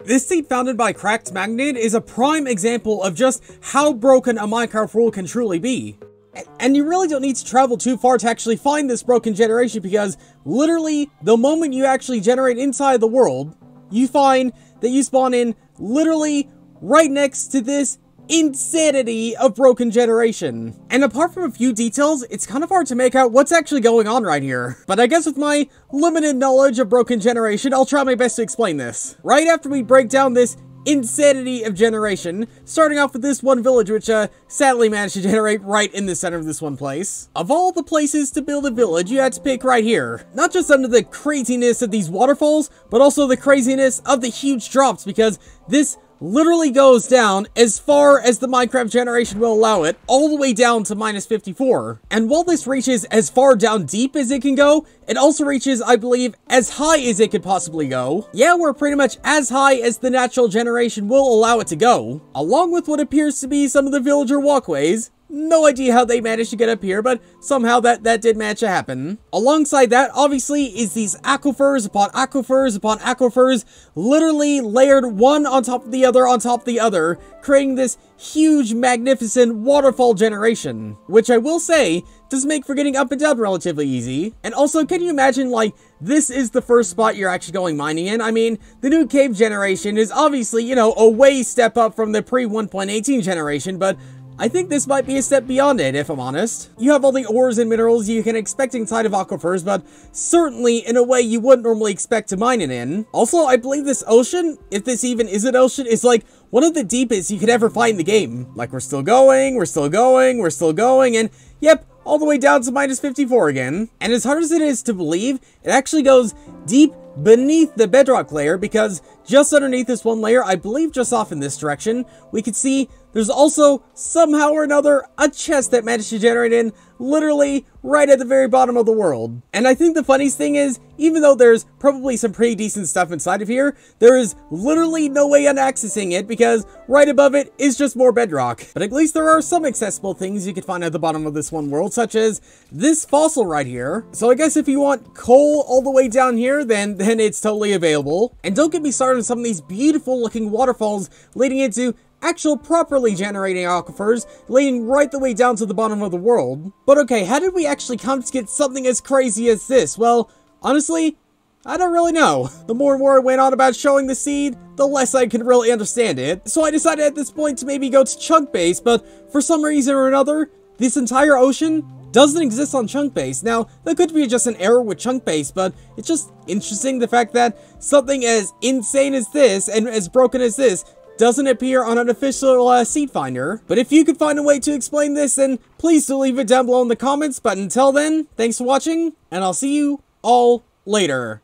This seed founded by Cracked Magnet is a prime example of just how broken a Minecraft world can truly be. And you really don't need to travel too far to actually find this broken generation, because literally the moment you actually generate inside the world, you find that you spawn in literally right next to this insanity of broken generation. And apart from a few details, it's kind of hard to make out what's actually going on right here. But I guess with my limited knowledge of broken generation, I'll try my best to explain this. Right after we break down this insanity of generation, starting off with this one village, which sadly managed to generate right in the center of this one place. Of all the places to build a village, you had to pick right here. Not just under the craziness of these waterfalls, but also the craziness of the huge drops, because this literally goes down as far as the Minecraft generation will allow it, all the way down to -54. And while this reaches as far down deep as it can go, it also reaches, I believe, as high as it could possibly go. Yeah, we're pretty much as high as the natural generation will allow it to go, along with what appears to be some of the villager walkways. No idea how they managed to get up here, but somehow that did manage to happen. Alongside that, obviously, is these aquifers upon aquifers upon aquifers, literally layered one on top of the other on top of the other, creating this huge, magnificent waterfall generation, which I will say does make for getting up and down relatively easy. And also, can you imagine, like, this is the first spot you're actually going mining in? I mean, the new cave generation is obviously, you know, a way step up from the pre-1.18 generation, but I think this might be a step beyond it, if I'm honest. You have all the ores and minerals you can expect inside of aquifers, but certainly in a way you wouldn't normally expect to mine it in. Also, I believe this ocean, if this even is an ocean, is like one of the deepest you could ever find in the game. Like, we're still going, we're still going, we're still going, and yep, all the way down to -54 again. And as hard as it is to believe, it actually goes deep beneath the bedrock layer, because just underneath this one layer, I believe just off in this direction, we could see there's also, somehow or another, a chest that managed to generate in literally right at the very bottom of the world. And I think the funniest thing is, even though there's probably some pretty decent stuff inside of here, there is literally no way on accessing it, because right above it is just more bedrock. But at least there are some accessible things you could find at the bottom of this one world, such as this fossil right here. So I guess if you want coal all the way down here, then it's totally available. And don't get me started on some of these beautiful looking waterfalls leading into actual properly generating aquifers, leading right the way down to the bottom of the world. But okay, how did we actually come to get something as crazy as this? Well, honestly, I don't really know. The more and more I went on about showing the seed, the less I could really understand it. So I decided at this point to maybe go to Chunk Base, but for some reason or another, this entire ocean doesn't exist on Chunk Base. Now, that could be just an error with Chunk Base, but it's just interesting the fact that something as insane as this, and as broken as this, doesn't appear on an official seed finder. But if you could find a way to explain this, then please do leave it down below in the comments. But until then, thanks for watching, and I'll see you all later.